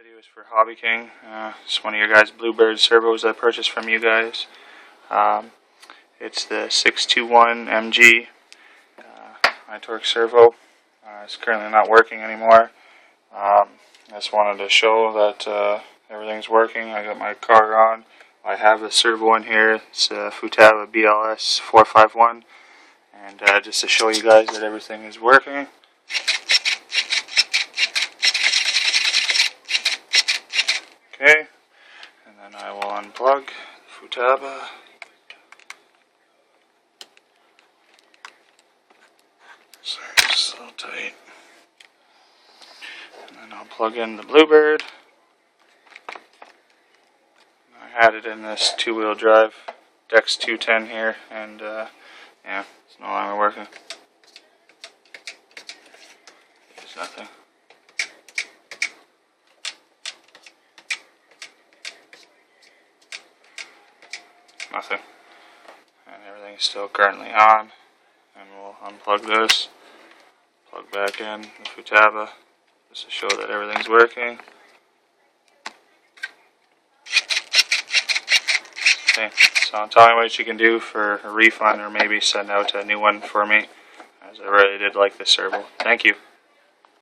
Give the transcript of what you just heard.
Video is for Hobbyking. It's one of your guys' Bluebird servos I purchased from you guys. It's the 621 MG high torque servo. It's currently not working anymore. I just wanted to show that everything's working. I got my car on. I have the servo in here. It's a Futaba BLS 451, and just to show you guys that everything is working. Okay, and then I will unplug the Futaba. Sorry, it's so tight. And then I'll plug in the Bluebird. I had it in this two-wheel drive Dex 210 here, and yeah, it's no longer working. There's nothing. Nothing. And everything's still currently on. And we'll unplug this, plug back in the Futaba, just to show that everything's working. Okay, so tell me what you can do for a refund, or maybe send out a new one for me, as I really did like this servo. Thank you.